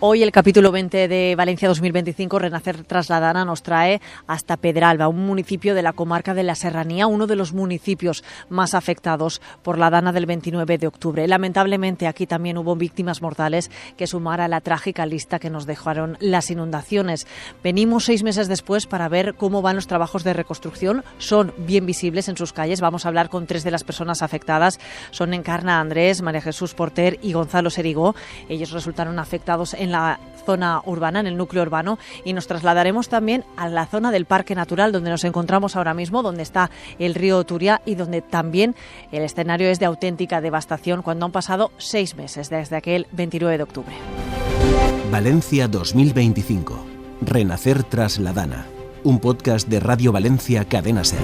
Hoy el capítulo 20 de Valencia 2025, Renacer tras la Dana, nos trae hasta Pedralba, un municipio de la comarca de la Serranía, uno de los municipios más afectados por la Dana del 29 de octubre. Lamentablemente aquí también hubo víctimas mortales que sumar a la trágica lista que nos dejaron las inundaciones. Venimos 6 meses después para ver cómo van los trabajos de reconstrucción. Son bien visibles en sus calles. Vamos a hablar con 3 de las personas afectadas. Son Encarna Andrés, María Jesús Porter y Gonzalo Serigó. Ellos resultaron afectados en la zona urbana, en el núcleo urbano, y nos trasladaremos también a la zona del Parque Natural donde nos encontramos ahora mismo, donde está el río Turia y donde también el escenario es de auténtica devastación cuando han pasado 6 meses desde aquel 29 de octubre. Valencia 2025. Renacer tras la Dana. Un podcast de Radio Valencia Cadena SER.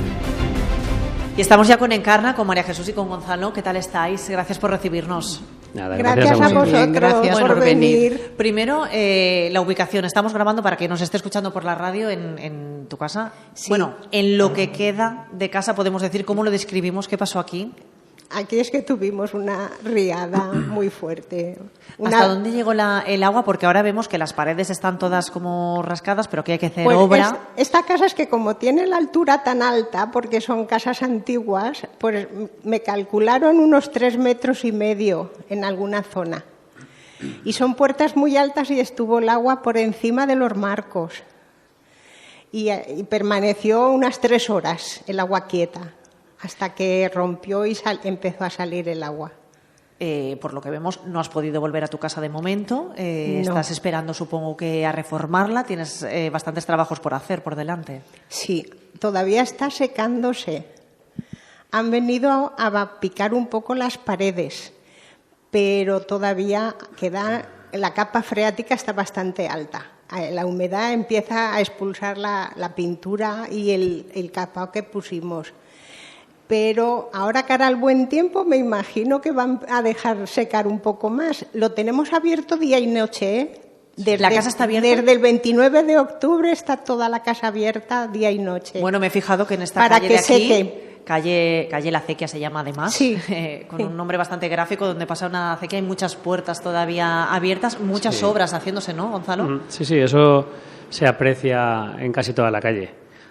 Y estamos ya con Encarna, con María Jesús y con Gonzalo. ¿Qué tal estáis? Gracias por recibirnos. Nada, gracias a vosotros. Gracias por venir. Primero, la ubicación. Estamos grabando para que nos esté escuchando por la radio en tu casa. Sí. Bueno, en lo que queda de casa podemos decir, ¿cómo lo describimos? ¿Qué pasó aquí? Aquí es que tuvimos una riada muy fuerte. ¿Hasta dónde llegó el agua? Porque ahora vemos que las paredes están todas como rascadas, pero que hay que hacer pues obra. Esta casa es que como tiene la altura tan alta, porque son casas antiguas, pues me calcularon unos 3,5 metros en alguna zona. Y son puertas muy altas y estuvo el agua por encima de los marcos. Y permaneció unas 3 horas el agua quieta, hasta que rompió y empezó a salir el agua. Por lo que vemos, no has podido volver a tu casa de momento. No. Estás esperando, supongo, que a reformarla. Tienes bastantes trabajos por hacer por delante. Sí, todavía está secándose. Han venido a picar un poco las paredes, pero todavía queda, la capa freática está bastante alta. La humedad empieza a expulsar la pintura y el capao que pusimos. Pero ahora, cara al buen tiempo, me imagino que van a dejar secar un poco más. Lo tenemos abierto día y noche, ¿eh? ¿La casa está abierta? Desde el 29 de octubre está toda la casa abierta día y noche. Bueno, me he fijado que en esta para calle que de aquí, seque. calle La Acequia se llama además, sí. Con un nombre bastante gráfico, donde pasa una acequia, hay muchas puertas todavía abiertas, muchas obras haciéndose, ¿no, Gonzalo? Sí, eso se aprecia en casi toda la calle.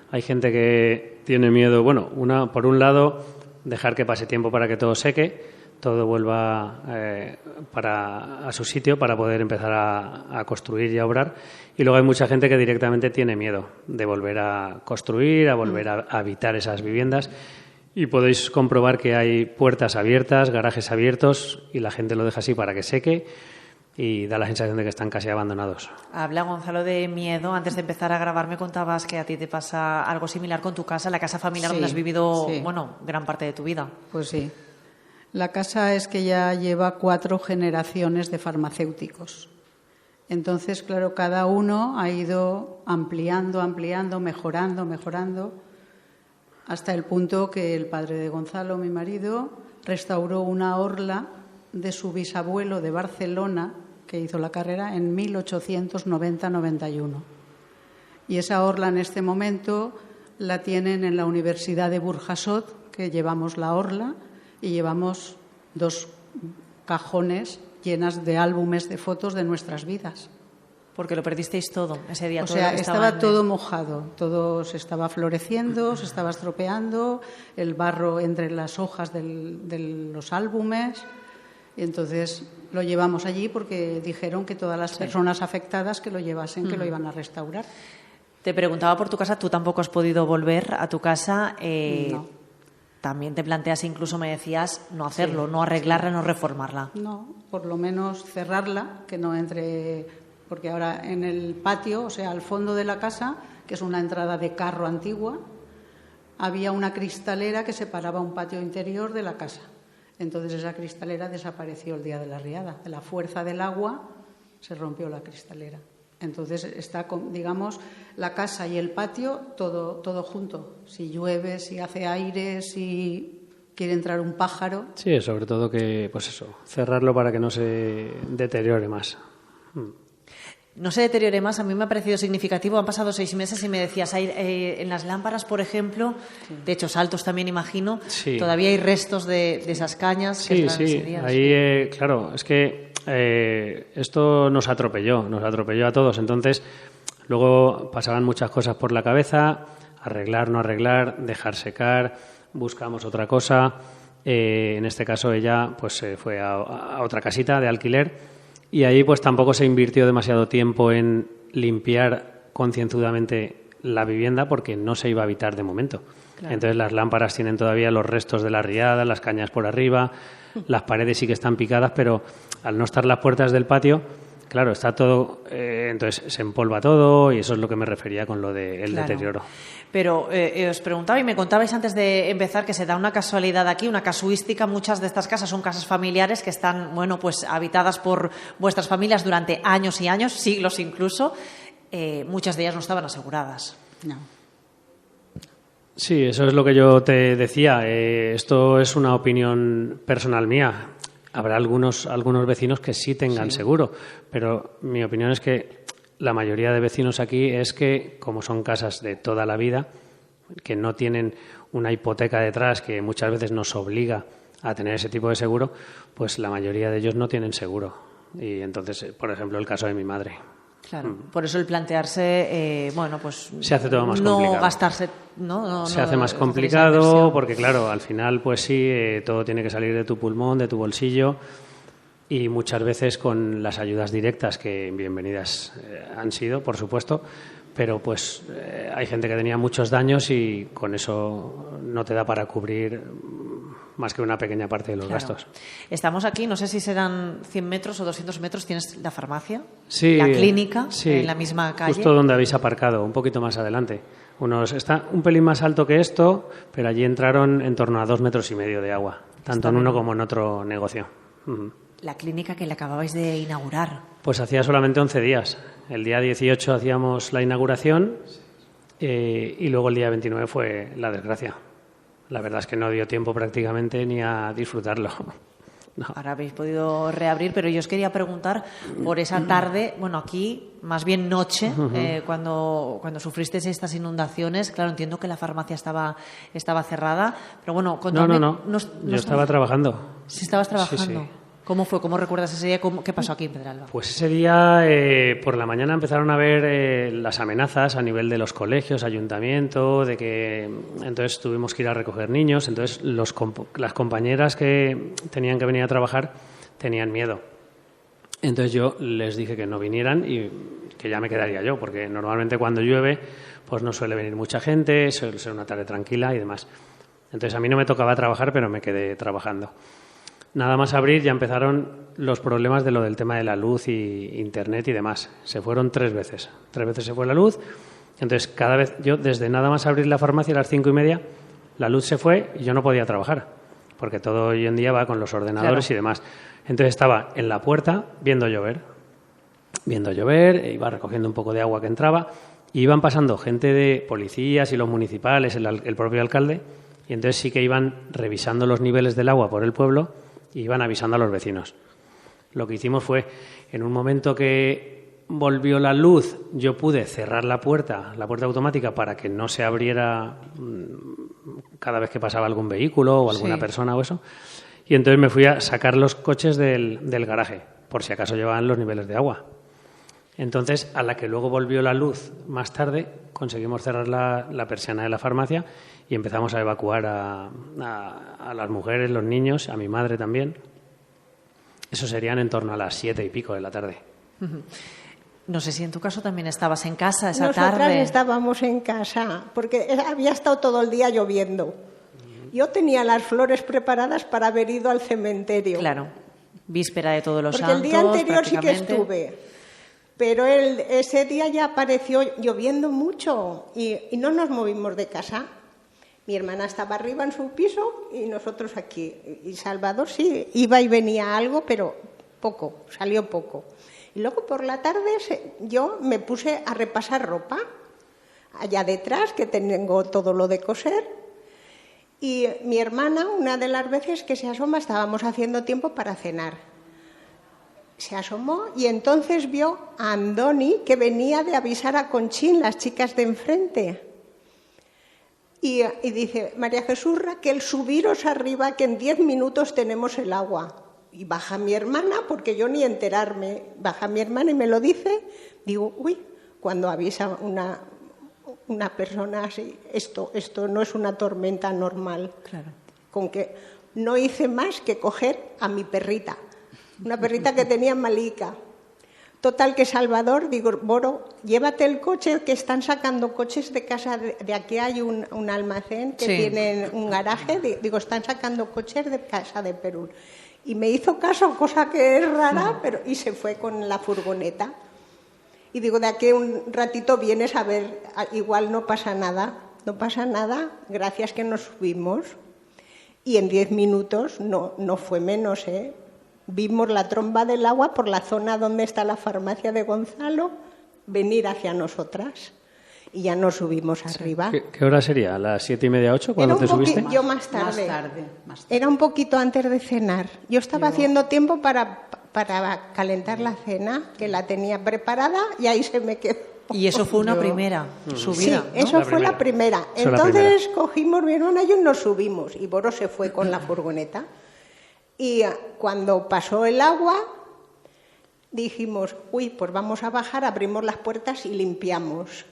Hay gente que tiene miedo, por un lado, dejar que pase tiempo para que todo seque, todo vuelva a su sitio para poder empezar a construir y a obrar. Y luego hay mucha gente que directamente tiene miedo de volver a construir, a volver a habitar esas viviendas. Y podéis comprobar que hay puertas abiertas, garajes abiertos, y la gente lo deja así para que seque. Y da la sensación de que están casi abandonados. Habla, Gonzalo, de miedo. Antes de empezar a grabar me contabas que a ti te pasa algo similar con tu casa, la casa familiar donde has vivido, gran parte de tu vida. Pues sí. La casa es que ya lleva 4 generaciones de farmacéuticos. Entonces, claro, cada uno ha ido ampliando, mejorando, hasta el punto que el padre de Gonzalo, mi marido, restauró una orla de su bisabuelo de Barcelona, que hizo la carrera en 1890-91. Y esa orla en este momento la tienen en la Universidad de Burjasot, que llevamos la orla y llevamos 2 cajones llenas de álbumes de fotos de nuestras vidas. Porque lo perdisteis todo ese día. O sea, estaba todo mojado, todo se estaba floreciendo, se estaba estropeando, el barro entre las hojas de los álbumes. Y entonces lo llevamos allí porque dijeron que todas las personas afectadas que lo llevasen, que lo iban a restaurar. Te preguntaba por tu casa, tú tampoco has podido volver a tu casa. No. También te planteas, incluso me decías, no hacerlo, no arreglarla, no reformarla. No, por lo menos cerrarla, que no entre, porque ahora en el patio, o sea, al fondo de la casa, que es una entrada de carro antigua, había una cristalera que separaba un patio interior de la casa. Entonces esa cristalera desapareció el día de la riada. De la fuerza del agua se rompió la cristalera. Entonces está, digamos, la casa y el patio todo junto. Si llueve, si hace aire, si quiere entrar un pájaro. Sí, sobre todo que, cerrarlo para que no se deteriore más. No se deteriore más, a mí me ha parecido significativo. Han pasado 6 meses y me decías, en las lámparas, por ejemplo, techos altos también imagino, todavía hay restos de esas cañas. Sí, ahí, claro, es que esto nos atropelló a todos. Entonces, luego pasaban muchas cosas por la cabeza, arreglar, no arreglar, dejar secar, buscamos otra cosa. En este caso ella pues se fue a otra casita de alquiler y ahí pues tampoco se invirtió demasiado tiempo en limpiar concienzudamente la vivienda porque no se iba a habitar de momento. Claro. Entonces las lámparas tienen todavía los restos de la riada, las cañas por arriba, las paredes sí que están picadas, pero al no estar las puertas del patio, claro, está todo, entonces se empolva todo y eso es lo que me refería con lo del deterioro. Pero os preguntaba y me contabais antes de empezar que se da una casualidad aquí, una casuística. Muchas de estas casas son casas familiares que están, bueno, pues habitadas por vuestras familias durante años y años, siglos incluso. Muchas de ellas no estaban aseguradas. No. Sí, eso es lo que yo te decía. Esto es una opinión personal mía. Habrá algunos vecinos que sí tengan seguro, pero mi opinión es que la mayoría de vecinos aquí es que, como son casas de toda la vida, que no tienen una hipoteca detrás que muchas veces nos obliga a tener ese tipo de seguro, pues la mayoría de ellos no tienen seguro. Y entonces, por ejemplo, el caso de mi madre. Claro, por eso el plantearse, bueno, pues se hace todo más no complicado. Gastarse, se hace más complicado porque, claro, al final, pues sí, todo tiene que salir de tu pulmón, de tu bolsillo y muchas veces con las ayudas directas que bienvenidas han sido, por supuesto, pero pues hay gente que tenía muchos daños y con eso no te da para cubrir más que una pequeña parte de los gastos. Estamos aquí, no sé si serán 100 metros o 200 metros, ¿tienes la farmacia? Sí. La clínica, sí, en la misma calle. Justo donde habéis aparcado, un poquito más adelante. Está un pelín más alto que esto, pero allí entraron en torno a 2,5 metros de agua, tanto en uno como en otro negocio. La clínica que le acababais de inaugurar. Pues hacía solamente 11 días. El día 18 hacíamos la inauguración y luego el día 29 fue la desgracia. La verdad es que no dio tiempo prácticamente ni a disfrutarlo. No. Ahora habéis podido reabrir, pero yo os quería preguntar por esa tarde, bueno, aquí, más bien noche, cuando sufristeis estas inundaciones. Claro, entiendo que la farmacia estaba cerrada, pero bueno, contadme. No. Yo estaba trabajando. ¿Sí estabas trabajando? Sí. ¿Cómo fue? ¿Cómo recuerdas ese día? ¿Qué pasó aquí en Pedralba? Pues ese día, por la mañana empezaron a ver las amenazas a nivel de los colegios, ayuntamiento, de que entonces tuvimos que ir a recoger niños. Entonces las compañeras que tenían que venir a trabajar tenían miedo. Entonces yo les dije que no vinieran y que ya me quedaría yo, porque normalmente cuando llueve pues no suele venir mucha gente, suele ser una tarde tranquila y demás. Entonces a mí no me tocaba trabajar, pero me quedé trabajando. Nada más abrir ya empezaron los problemas de lo del tema de la luz y internet y demás. Se fueron 3 veces. 3 veces se fue la luz. Entonces, cada vez, yo desde nada más abrir la farmacia a las 5:30, la luz se fue y yo no podía trabajar, porque todo hoy en día va con los ordenadores y demás. Entonces estaba en la puerta viendo llover, iba recogiendo un poco de agua que entraba, y iban pasando gente de policías y los municipales, el propio alcalde, y entonces sí que iban revisando los niveles del agua por el pueblo y iban avisando a los vecinos. Lo que hicimos fue, en un momento que volvió la luz, yo pude cerrar la puerta automática para que no se abriera cada vez que pasaba algún vehículo o alguna persona o eso. Y entonces me fui a sacar los coches del garaje, por si acaso llevaban los niveles de agua. Entonces, a la que luego volvió la luz más tarde, conseguimos cerrar la persiana de la farmacia y empezamos a evacuar a las mujeres, los niños, a mi madre también. Eso serían en torno a las 7 y pico de la tarde. No sé si en tu caso también estabas en casa esa Nosotras tarde. Estábamos en casa, porque había estado todo el día lloviendo. Yo tenía las flores preparadas para haber ido al cementerio. Claro, víspera de Todos los Santos. Santos. Porque el día anterior sí que estuve. Pero ese día ya apareció lloviendo mucho y no nos movimos de casa. Mi hermana estaba arriba en su piso y nosotros aquí. Y Salvador sí, iba y venía algo, pero poco, salió poco. Y luego por la tarde yo me puse a repasar ropa, allá detrás, que tengo todo lo de coser. Y mi hermana, una de las veces que se asoma, estábamos haciendo tiempo para cenar. Se asomó y entonces vio a Andoni, que venía de avisar a Conchín, las chicas de enfrente. Y dice, María Jesús, Raquel, subiros arriba, que en 10 minutos tenemos el agua. Y baja mi hermana, porque yo ni enterarme, baja mi hermana y me lo dice, digo, uy, cuando avisa una persona así, esto no es una tormenta normal. Claro. Con que no hice más que coger a mi perrita, una perrita que tenía Malika. Total, que Salvador, digo, Boro, llévate el coche, que están sacando coches de casa, de aquí hay un almacén que tienen un garaje, digo, están sacando coches de casa de Perú. Y me hizo caso, cosa que es rara, y se fue con la furgoneta. Y digo, de aquí un ratito vienes a ver, igual no pasa nada, gracias que nos subimos. Y en 10 minutos, no fue menos, vimos la tromba del agua por la zona donde está la farmacia de Gonzalo venir hacia nosotras. Y ya nos subimos arriba. ¿Qué hora sería? ¿A las 7:30, 8 cuando te subiste? Yo más tarde. Era un poquito antes de cenar. Yo estaba haciendo tiempo para calentar la cena, que la tenía preparada y ahí se me quedó. Y eso fue una primera subida. Sí, eso fue la primera. Entonces cogimos mi hermana y yo nos subimos y Boro se fue con la furgoneta. Y cuando pasó el agua, dijimos, uy, pues vamos a bajar, abrimos las puertas y limpiamos.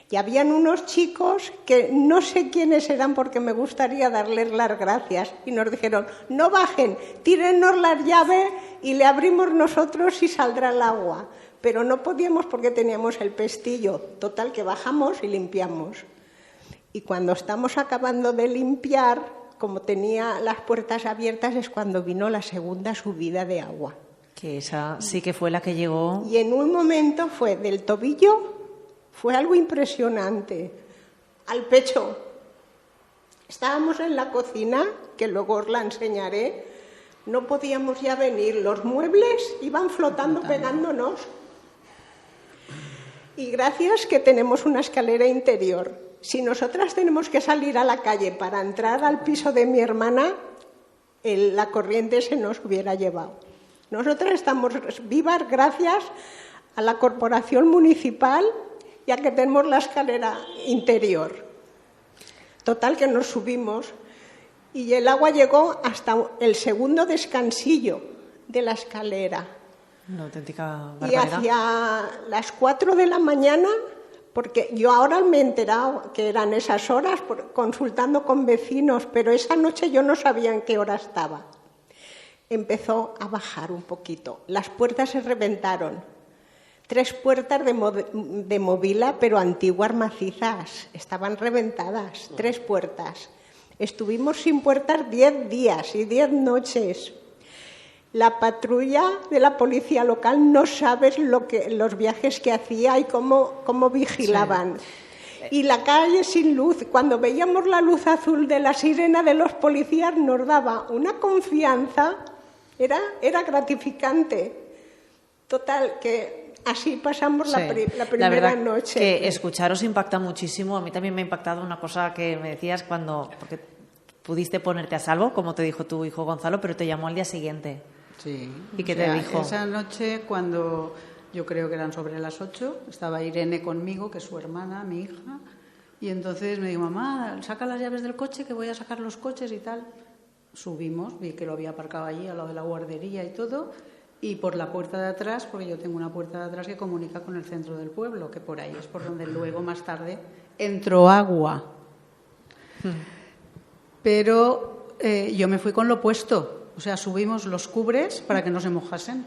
Y habían unos chicos que no sé quiénes eran porque me gustaría darles las gracias. Y nos dijeron, no bajen, tírennos las llaves y le abrimos nosotros y saldrá el agua. Pero no podíamos porque teníamos el pestillo. Total, que bajamos y limpiamos. Y cuando estamos acabando de limpiar, como tenía las puertas abiertas, es cuando vino la segunda subida de agua. Que esa sí que fue la que llegó. Y en un momento fue del tobillo, fue algo impresionante, al pecho. Estábamos en la cocina, que luego os la enseñaré, no podíamos ya venir, los muebles iban flotando, pegándonos. Y gracias que tenemos una escalera interior. Si nosotras tenemos que salir a la calle para entrar al piso de mi hermana, la corriente se nos hubiera llevado. Nosotras estamos vivas gracias a la corporación municipal, ya que tenemos la escalera interior. Total, que nos subimos y el agua llegó hasta el segundo descansillo de la escalera. Una auténtica barbaridad. Y hacia las 4 de la mañana, porque yo ahora me he enterado que eran esas horas consultando con vecinos, pero esa noche yo no sabía en qué hora estaba. Empezó a bajar un poquito, las puertas se reventaron. 3 puertas de Movila, pero antiguas, macizas, estaban reventadas, 3 puertas. Estuvimos sin puertas 10 días y 10 noches. La patrulla de la policía local, no sabes los viajes que hacía y cómo vigilaban. Sí. Y la calle sin luz, cuando veíamos la luz azul de la sirena de los policías, nos daba una confianza, era gratificante. Total, que así pasamos la primera noche. Que escucharos impacta muchísimo. A mí también me ha impactado una cosa que me decías porque pudiste ponerte a salvo, como te dijo tu hijo Gonzalo, pero te llamó al día siguiente. Sí. ¿Y qué te dijo? Esa noche, cuando yo creo que eran sobre las 8, estaba Irene conmigo, que es su hermana, mi hija, y entonces me dijo, mamá, saca las llaves del coche, que voy a sacar los coches y tal. Subimos, vi que lo había aparcado allí, al lado de la guardería y todo, y por la puerta de atrás, porque yo tengo una puerta de atrás que comunica con el centro del pueblo, que por ahí es por donde luego, más tarde, entró agua. Pero yo me fui con lo opuesto. O sea, subimos los cubres para que no se mojasen.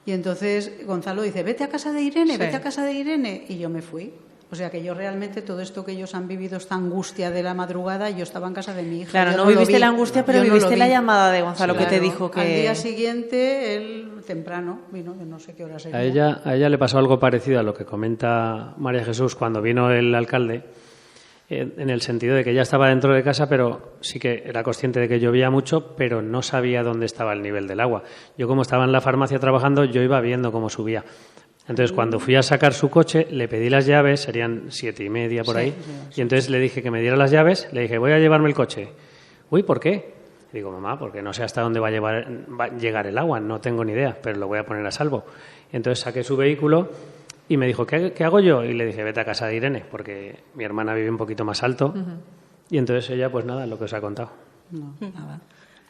Y entonces Gonzalo dice, vete a casa de Irene, vete a casa de Irene. Y yo me fui. O sea, que yo realmente todo esto que ellos han vivido, esta angustia de la madrugada, yo estaba en casa de mi hija. Claro, no viviste la angustia, pero viviste la llamada de Gonzalo, claro, que te dijo que... Al día siguiente, él temprano vino, de no sé qué hora sería. A ella le pasó algo parecido a lo que comenta María Jesús cuando vino el alcalde, en el sentido de que ella estaba dentro de casa, pero sí que era consciente de que llovía mucho, pero no sabía dónde estaba el nivel del agua. Yo, como estaba en la farmacia trabajando, yo iba viendo cómo subía. Entonces, cuando fui a sacar su coche, le pedí las llaves, serían 7:30 por ahí, y entonces le dije que me diera las llaves, le dije, voy a llevarme el coche. Uy, ¿por qué? Y digo, mamá, porque no sé hasta dónde va a llegar el agua, no tengo ni idea, pero lo voy a poner a salvo. Y entonces saqué su vehículo y me dijo, ¿qué hago yo? Y le dije, vete a casa de Irene, porque mi hermana vive un poquito más alto. Y entonces ella, pues nada, lo que os ha contado. No, nada.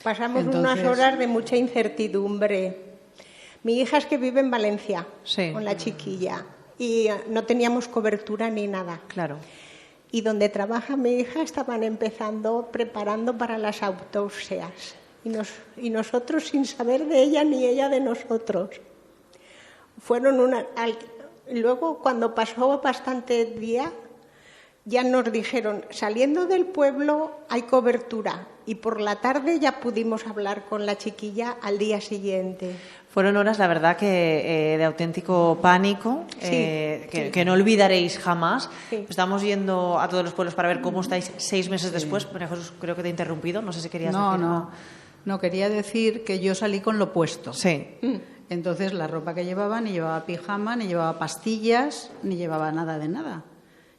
Pasamos Entonces, unas horas de mucha incertidumbre. Mi hija es que vive en Valencia, Sí. con la chiquilla, y no teníamos cobertura ni nada. Claro. Y donde trabaja mi hija estaban preparando para las autopsias. Y nosotros sin saber de ella ni ella de nosotros. Luego, cuando pasó bastante día, ya nos dijeron, saliendo del pueblo hay cobertura. Y por la tarde ya pudimos hablar con la chiquilla al día siguiente. Fueron horas, la verdad, que de auténtico pánico, Sí, que no olvidaréis jamás. Sí. Estamos yendo a todos los pueblos para ver cómo estáis 6 meses después. María Jesús, creo que te he interrumpido. No sé si querías decir algo. No, quería decir que yo salí con lo puesto. Sí. Entonces la ropa que llevaba, ni llevaba pijama, ni llevaba pastillas, ni llevaba nada de nada.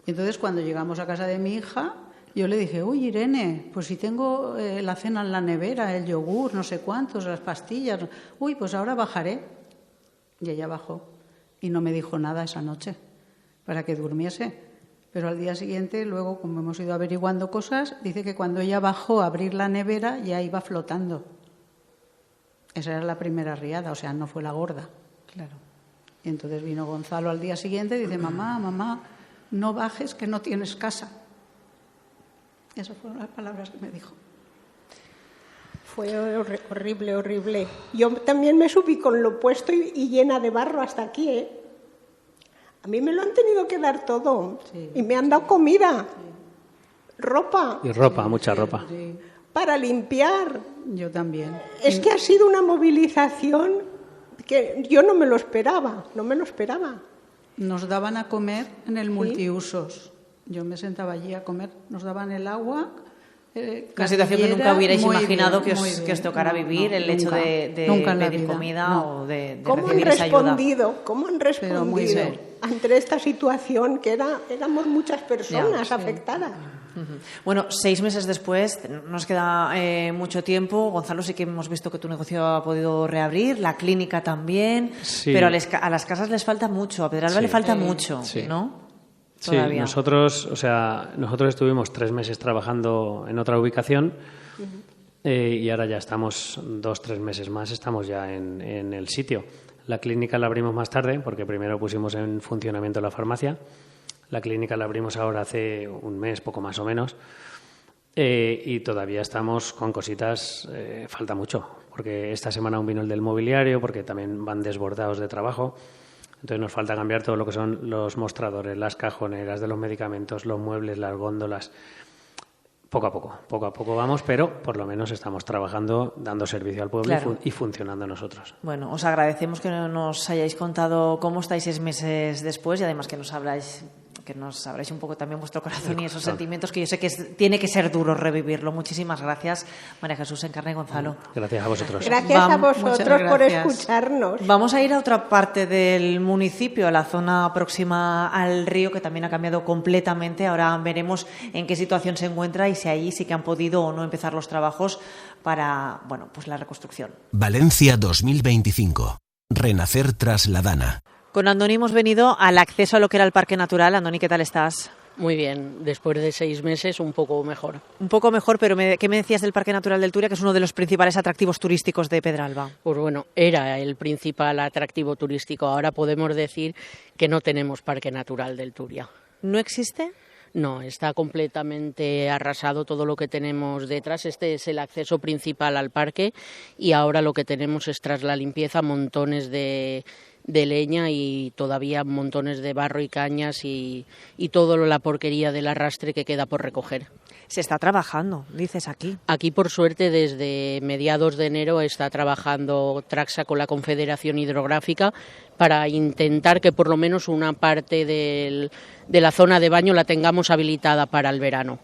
Y entonces cuando llegamos a casa de mi hija, yo le dije, uy, Irene, pues si tengo la cena en la nevera, el yogur, no sé cuántos, las pastillas, uy, pues ahora bajaré. Y ella bajó y no me dijo nada esa noche para que durmiese. Pero al día siguiente, luego, como hemos ido averiguando cosas, dice que cuando ella bajó a abrir la nevera ya iba flotando. Esa era la primera riada, o sea, no fue la gorda. Claro. Y entonces vino Gonzalo al día siguiente y dice, mamá, no bajes que no tienes casa. Esas fueron las palabras que me dijo. Fue horrible, horrible. Yo también me subí con lo puesto y llena de barro hasta aquí, ¿eh? A mí me lo han tenido que dar todo. Sí. Y me han dado comida, ropa, Y ropa, mucha ropa. Sí, para limpiar. yo también. Es que ha sido una movilización que yo no me lo esperaba, Nos daban a comer en el multiusos. Yo me sentaba allí a comer. Nos daban el agua. Una situación que nunca hubierais muy imaginado bien, que os tocara No, vivir, el hecho nunca, de nunca en la pedir vida, comida no. o de ¿Cómo han recibir esa ayuda. respondido? ¿Cómo han muy respondido bien. ante esta situación que éramos muchas personas afectadas? Ujú. Bueno, 6 meses después, nos queda mucho tiempo. Gonzalo, sí que hemos visto que tu negocio ha podido reabrir, la clínica también, Sí. pero a las casas les falta mucho, a Pedralba Sí. le falta mucho, Sí. ¿no? Sí, Todavía. nosotros estuvimos 3 meses trabajando en otra ubicación y ahora ya estamos 2-3 meses más, estamos ya en el sitio. La clínica la abrimos más tarde porque primero pusimos en funcionamiento la farmacia. La clínica la abrimos ahora hace un mes, poco más o menos, y todavía estamos con cositas, falta mucho, porque esta semana aún vino el del mobiliario, porque también van desbordados de trabajo. Entonces nos falta cambiar todo lo que son los mostradores, las cajoneras de los medicamentos, los muebles, las góndolas. Poco a poco vamos, pero por lo menos estamos trabajando, dando servicio al pueblo Claro. y funcionando nosotros. Bueno, os agradecemos que nos hayáis contado cómo estáis 6 meses después y además que nos habláis un poco también vuestro corazón y esos sentimientos que yo sé que tiene que ser duro revivirlo. Muchísimas gracias, María Jesús Encarna y Gonzalo. Gracias a vosotros. Gracias a Vamos, vosotros muchas por gracias. escucharnos. Vamos a ir a otra parte del municipio, a la zona próxima al río, que también ha cambiado completamente. Ahora veremos en qué situación se encuentra y si allí sí que han podido o no empezar los trabajos para, pues la reconstrucción. Valencia 2025. Renacer tras la Dana. Con Andoni hemos venido al acceso a lo que era el Parque Natural. Andoni, ¿qué tal estás? Muy bien, después de 6 meses un poco mejor. Un poco mejor, pero ¿qué me decías del Parque Natural del Turia, que es uno de los principales atractivos turísticos de Pedralba? Pues bueno, era el principal atractivo turístico. Ahora podemos decir que no tenemos Parque Natural del Turia. ¿No existe? No, está completamente arrasado todo lo que tenemos detrás. Este es el acceso principal al parque y ahora lo que tenemos es, tras la limpieza, montones de leña y todavía montones de barro y cañas y toda la porquería del arrastre que queda por recoger. Se está trabajando, dices aquí. Aquí, por suerte, desde mediados de enero está trabajando Traxa con la Confederación Hidrográfica para intentar que por lo menos una parte de la zona de baño la tengamos habilitada para el verano.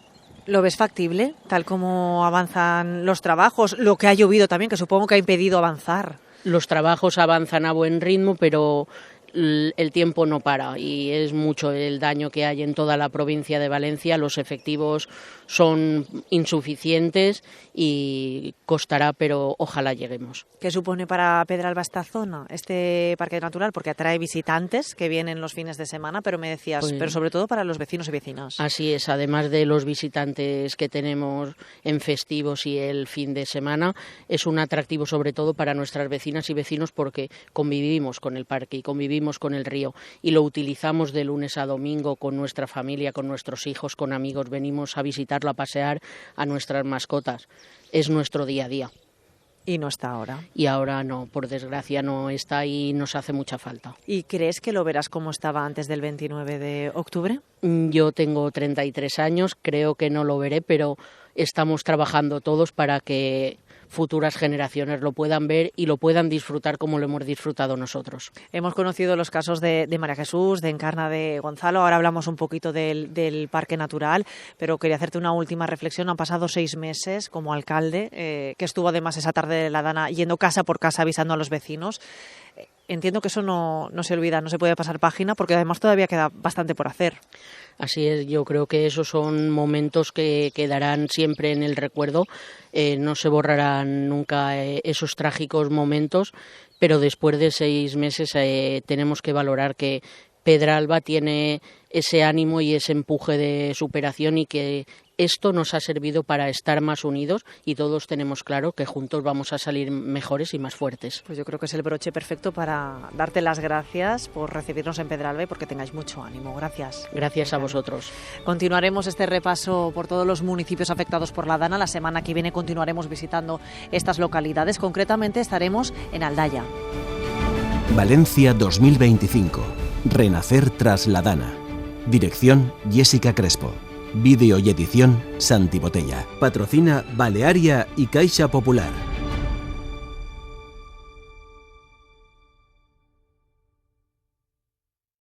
¿Lo ves factible, tal como avanzan los trabajos? Lo que ha llovido también, que supongo que ha impedido avanzar. Los trabajos avanzan a buen ritmo, pero el tiempo no para y es mucho el daño que hay en toda la provincia de Valencia. Los efectivos son insuficientes y costará, pero ojalá lleguemos. ¿Qué supone para Pedralba esta zona, este parque natural? Porque atrae visitantes que vienen los fines de semana, pero me decías, Pues, pero sobre todo para los vecinos y vecinas. Así es, además de los visitantes que tenemos en festivos y el fin de semana, es un atractivo sobre todo para nuestras vecinas y vecinos porque convivimos con el parque y convivimos con el río y lo utilizamos de lunes a domingo con nuestra familia, con nuestros hijos, con amigos, venimos a visitarlo, a pasear a nuestras mascotas. Es nuestro día a día. Y no está ahora. Y ahora no, por desgracia no está y nos hace mucha falta. ¿Y crees que lo verás como estaba antes del 29 de octubre? Yo tengo 33 años, creo que no lo veré, pero estamos trabajando todos para que futuras generaciones lo puedan ver y lo puedan disfrutar como lo hemos disfrutado nosotros. Hemos conocido los casos de María Jesús, de Encarna, de Gonzalo, ahora hablamos un poquito del Parque Natural, pero quería hacerte una última reflexión. Han pasado 6 meses como alcalde, que estuvo además esa tarde de la Dana yendo casa por casa avisando a los vecinos. Entiendo que eso no se olvida, no se puede pasar página, porque además todavía queda bastante por hacer. Así es, yo creo que esos son momentos que quedarán siempre en el recuerdo, no se borrarán nunca esos trágicos momentos, pero después de 6 meses tenemos que valorar que Pedralba tiene ese ánimo y ese empuje de superación y que esto nos ha servido para estar más unidos y todos tenemos claro que juntos vamos a salir mejores y más fuertes. Pues yo creo que es el broche perfecto para darte las gracias por recibirnos en Pedralba y porque tengáis mucho ánimo. Gracias. Gracias a vosotros. Continuaremos este repaso por todos los municipios afectados por la Dana. La semana que viene continuaremos visitando estas localidades. Concretamente estaremos en Aldaya. Valencia 2025. Renacer tras la Dana. Dirección Jessica Crespo. Vídeo y edición Santi Botella. Patrocina Balearia y Caixa Popular.